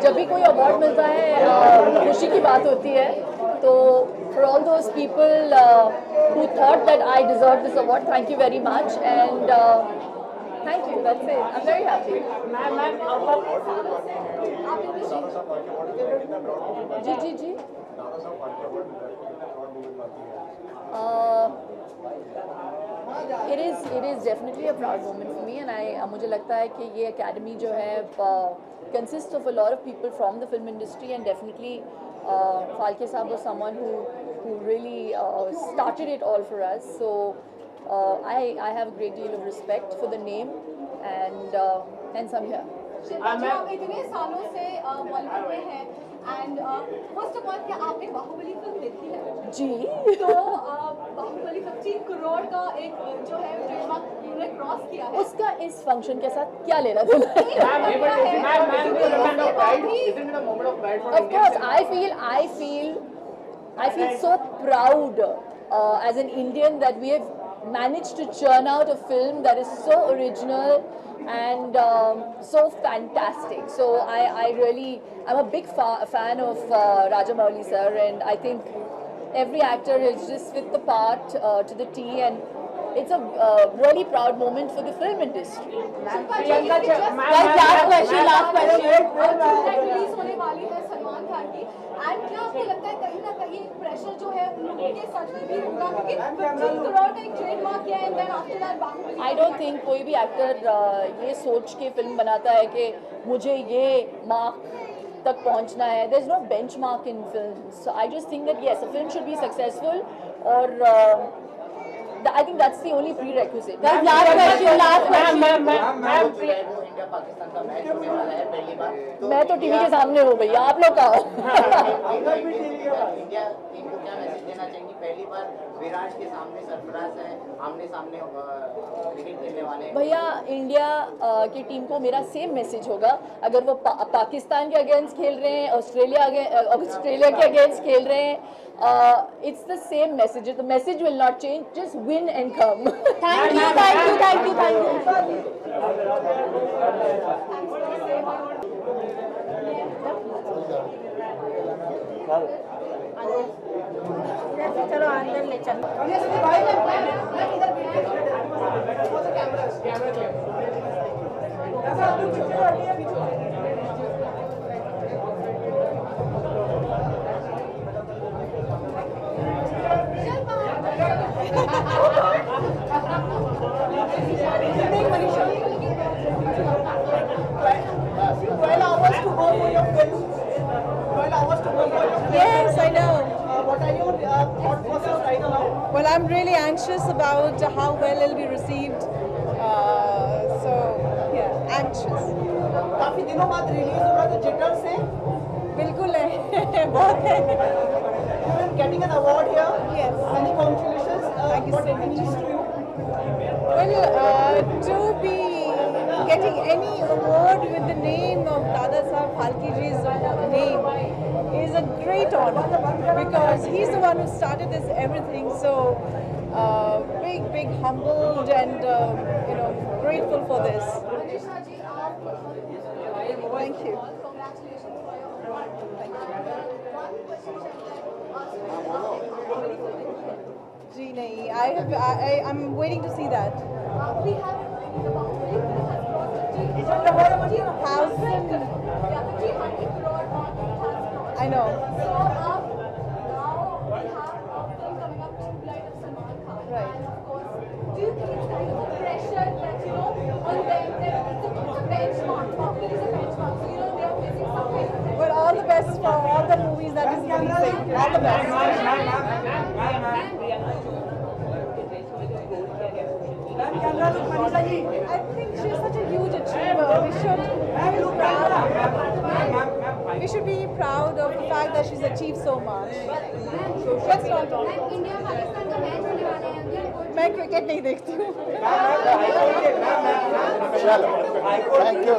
जब भी कोई अवार्ड मिलता है खुशी की बात होती है. तो for all those people who thought that I deserved this award, thank you very much, and thank you. That's it. I'm very happy. Ji. It is definitely a proud moment for me, and मुझे लगता है कि ये academy जो है consists of a lot of people from the film industry, and definitely Phalke Saab was someone who really started it all for us. So I have a great deal of respect for the name, and hence I'm here. आप इतने सालों से बॉलीवुड में हैं, and first of all क्या आपने Baahubali film देखी है? जी. तो बाहुबली 15 करोड़ का एक जो है ट्रेडमार्क उन्होंने क्रॉस किया है. उसका इस फंक्शन के साथ क्या लेना देना? Of course, I feel so proud as an Indian that we have managed to churn out a film that is so original and so fantastic. So I'm a big fan of Rajamouli sir, and I think every actor has just fit the part to the T, and it's a really proud moment for the film industry. Last question. Release होने वाली है सलमान खान की, and क्या आपको लगता है कहीं ना कहीं प्रेशर जो है उन लोगों के सच में भी होगा, क्योंकि 15 करोड़ का एक ट्रेडमार्क किया है, and then after that Baahubali. I don't think कोई भी एक्टर ये सोच के फिल्म बनाता है कि मुझे ये मार्क तक पहुंचना है. There's no benchmark in films. So I just think that yes, a film should be successful, or I think that's the only prerequisite. Last question. मैं तो टीवी के सामने हूँ भैया, आप लोग कहो. इंडिया टीम को क्या मैसेज देना चाहेंगी? पहली बार विराट के सामने सरफराज है, आमने सामने क्रिकेट खेलने वाले. भैया इंडिया की टीम को मेरा सेम मैसेज होगा. अगर वो पाकिस्तान के अगेंस्ट खेल रहे हैं, ऑस्ट्रेलिया के अगेंस्ट खेल रहे हैं, it's the same message. The message will not change. Just win and come. Thank you. चलो अंदर ले चलो. Yes, I know. What are your thought process right now? Well, I'm really anxious about how well it'll be received. So, yeah, anxious. काफी दिनों बाद release हो रहा है, तो जिटर से बिल्कुल है, बहुत है. Getting an award here. Yes. Many congratulations. Thank you What so it means much. to you? Well, to be getting any award with the name of Dada Saheb Phalke ji's name is a great honor, because he's the one who started this everything. So big humbled and grateful for this. Thank you. जी नहीं, I'm waiting to see that. We have the Baahubali film has crossed 300 crore mark. I know. So now we have a film coming up, True Blood of Salman Khan. Right. And of course, do you think it's kind of a pressure that on them, it's a benchmark? Baahubali is a benchmark, so they are facing some kind of pressure. Well, all the best for all the movies that is releasing. All the best. I think she's such a huge achiever. We should be proud of the fact that she's achieved so much. Let's not talk. India Pakistan का match होने वाले हैं. मैं cricket नहीं देखती हूँ. चलो, thank you.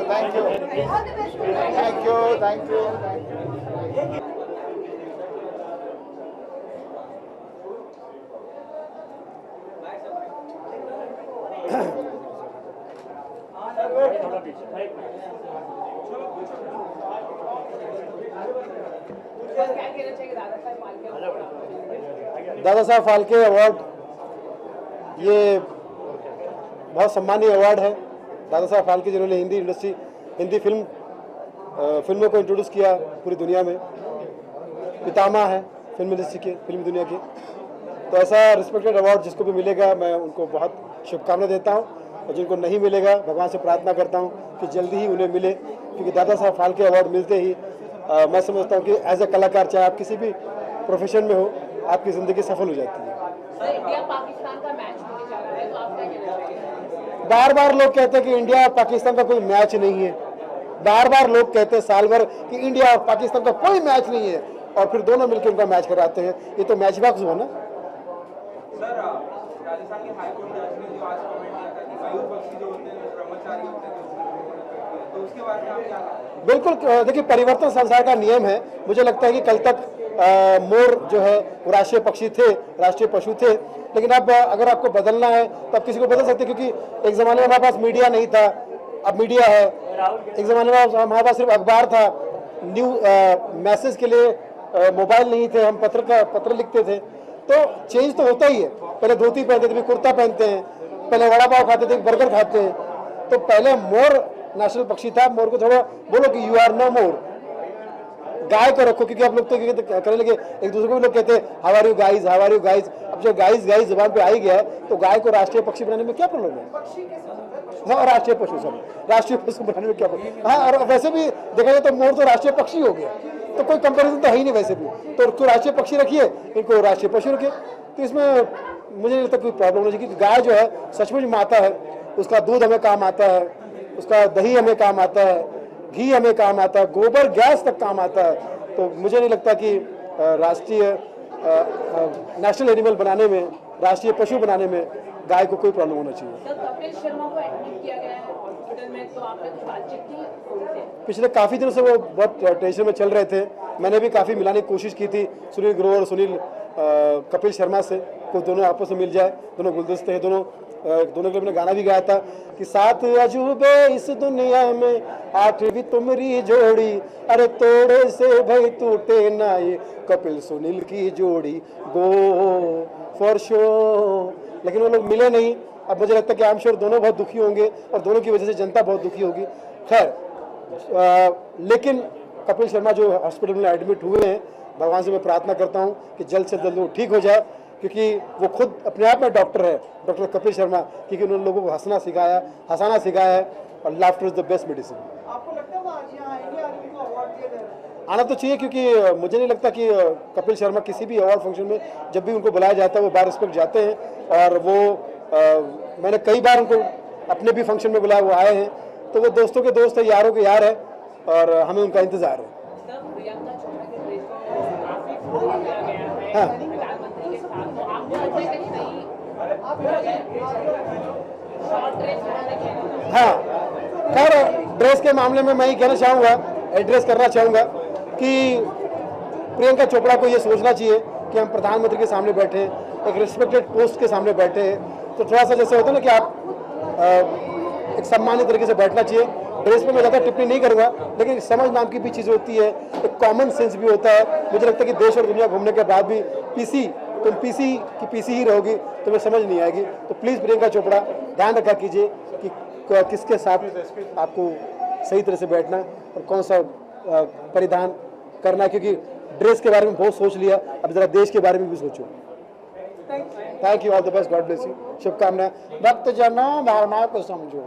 Dada Saheb Phalke award ये बहुत सम्मानीय अवार्ड है। दादा साहब फाल्के जिन्होंने हिंदी फिल्मों को इंट्रोड्यूस किया पूरी दुनिया में, पितामह है फिल्म इंडस्ट्री के, फिल्म दुनिया की। तो ऐसा रिस्पेक्टेड अवार्ड जिसको भी मिलेगा मैं उनको बहुत शुभकामनाएं देता हूं, और जिनको नहीं मिलेगा भगवान से प्रार्थना करता हूं कि जल्दी ही उन्हें मिले, क्योंकि दादा साहब फाल्के अवार्ड मिलते ही मैं समझता हूं कि एज ए कलाकार, चाहे आप किसी भी प्रोफेशन में हो, आपकी ज़िंदगी सफल हो जाती है। इंडिया पाकिस्तान का मैच होने जा रहा है, तो आप क्या कहना चाहेंगे? बार बार लोग कहते हैं कि इंडिया और पाकिस्तान का कोई मैच नहीं है, बार बार लोग कहते हैं साल भर कि इंडिया और पाकिस्तान का कोई मैच नहीं है, और फिर दोनों मिलकर उनका मैच कराते हैं। ये तो मैच बॉक्स हुआ ना। सर, राजस्थान के हाईकोर्ट जज ने जो आज कमेंट किया था कि मयूर पक्षी जो होते हैं, ब्रह्मचारी होते हैं, तो उसके बारे में आप क्या कहेंगे? बिल्कुल, देखिए परिवर्तन संसार का नियम है। मुझे लगता है कि कल तक मोर जो है वो राष्ट्रीय पक्षी थे, राष्ट्रीय पशु थे, लेकिन अब अगर आपको बदलना है तो आप किसी को बदल सकते हैं, क्योंकि एक ज़माने में हमारे पास मीडिया नहीं था, अब मीडिया है। एक ज़माने में हमारे पास सिर्फ अखबार था, मैसेज के लिए मोबाइल नहीं थे, हम पत्र लिखते थे। तो चेंज तो होता ही है। पहले धोती पहनते थे, फिर कुर्ता पहनते हैं, पहले वड़ा पाव खाते थे, बर्गर खाते हैं। तो पहले मोर नेशनल पक्षी था, मोर को थोड़ा बोलो कि यू आर नो मोर। गाय को रखो, क्योंकि आप लोग तो करने लगे, एक दूसरे को भी लोग कहते हैं how are you guys, how are you guys. अब जो गाइज जुबान पे आ ही गया है, तो गाय को राष्ट्रीय पक्षी बनाने में क्या प्रॉब्लम है? हाँ, राष्ट्रीय पशु, सब राष्ट्रीय पशु बनाने में क्या प्रॉब्लम? हाँ, और वैसे भी देखा जाए तो मोर तो राष्ट्रीय पक्षी हो गया, तो कोई कंपैरिजन तो है ही नहीं वैसे भी। तो उसको राष्ट्रीय पक्षी रखिए, इनको राष्ट्रीय पशु रखिए, तो इसमें मुझे नहीं लगता कोई प्रॉब्लम नहीं, क्योंकि गाय जो है सचमुच माता है। उसका दूध हमें काम आता है, उसका दही हमें काम आता है, घी हमें काम आता है, गोबर गैस तक काम आता है। तो मुझे नहीं लगता कि राष्ट्रीय नेशनल एनिमल बनाने में, राष्ट्रीय पशु बनाने में गाय को कोई प्रॉब्लम होना चाहिए। सर, कपिल शर्मा को एडमिट किया गया है हॉस्पिटल में, तो आपने कुछ बातचीत की? पिछले काफ़ी दिनों से वो बहुत टेंशन में चल रहे थे। मैंने भी काफ़ी मिलाने की कोशिश की थी सुनील ग्रोवर और सुनील कपिल शर्मा से, को दोनों आपस में मिल जाए। दोनों गुलदस्ते हैं, दोनों के लिए मैंने गाना भी गाया था कि सात अजूबे इस दुनिया में, आठवीं तुमरी जोड़ी, अरे तोड़े से भाई टूटे ना ये कपिल सुनील की जोड़ी, गो फॉर शो। लेकिन वो लोग मिले नहीं। अब मुझे लगता है कि आई एम श्योर दोनों बहुत दुखी होंगे, और दोनों की वजह से जनता बहुत दुखी होगी। खैर, लेकिन कपिल शर्मा जो हॉस्पिटल में एडमिट हुए हैं, भगवान से मैं प्रार्थना करता हूं कि जल्द से जल्द वो ठीक हो जाए, क्योंकि वो खुद अपने आप में डॉक्टर है, डॉक्टर कपिल शर्मा, क्योंकि उन्होंने लोगों को हंसना सिखाया है, और laughter is the best medicine. आपको लगता है वो आज यहाँ आएंगे, आज उनको अवार्ड दिया जाएगा? आना तो चाहिए, क्योंकि मुझे नहीं लगता कि कपिल शर्मा किसी भी अवार्ड फंक्शन में जब भी उनको बुलाया जाता है वो बार रिस्पेक्ट जाते हैं। और वो मैंने कई बार उनको अपने भी फंक्शन में बुलाया, वो आए हैं। तो वो दोस्तों के दोस्त है, यारों के यार है, और हमें उनका इंतजार है। हाँ, हाँ, खैर ड्रेस के मामले में मैं ये कहना चाहूँगा, एड्रेस करना चाहूँगा कि प्रियंका चोपड़ा को ये सोचना चाहिए कि हम प्रधानमंत्री के सामने बैठे हैं, एक रिस्पेक्टेड पोस्ट के सामने बैठे हैं, तो थोड़ा सा जैसे होता है ना कि आप एक सम्मानित तरीके से बैठना चाहिए। ड्रेस पे मैं ज़्यादा टिप्पणी नहीं करूँगा, लेकिन समझ नाम की भी चीज़ होती है, एक कॉमन सेंस भी होता है। मुझे लगता है कि देश और दुनिया घूमने के बाद भी तुम पीसी ही रहोगी, तुम्हें समझ नहीं आएगी। तो प्लीज़ प्रियंका चोपड़ा ध्यान रखा कीजिए कि किसके साथ आपको सही तरह से बैठना और कौन सा परिधान करना, क्योंकि ड्रेस के बारे में बहुत सोच लिया, अब जरा देश के बारे में भी सोचो। Thank you, all the best, God bless you, शुभकामनाएं। भक्त जनों, भावनाओं को समझो।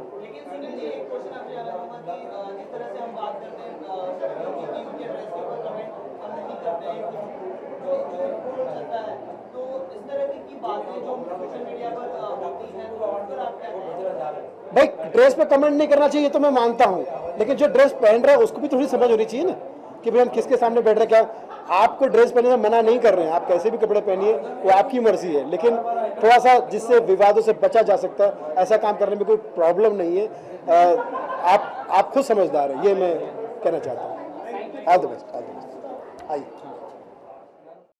भाई ड्रेस पे कमेंट नहीं करना चाहिए तो मैं मानता हूँ, लेकिन जो ड्रेस पहन रहा है उसको भी थोड़ी समझ होनी चाहिए ना कि भाई हम किसके सामने बैठ रहे हैं। क्या आपको ड्रेस पहनने में मना नहीं कर रहे हैं, आप कैसे भी कपड़े पहनिए, वो आपकी मर्जी है, लेकिन थोड़ा सा जिससे विवादों से बचा जा सकता है ऐसा काम करने में कोई प्रॉब्लम नहीं है। आप खुद समझदार हैं, ये मैं कहना चाहता हूँ। ऑल द बेस्ट, आइए।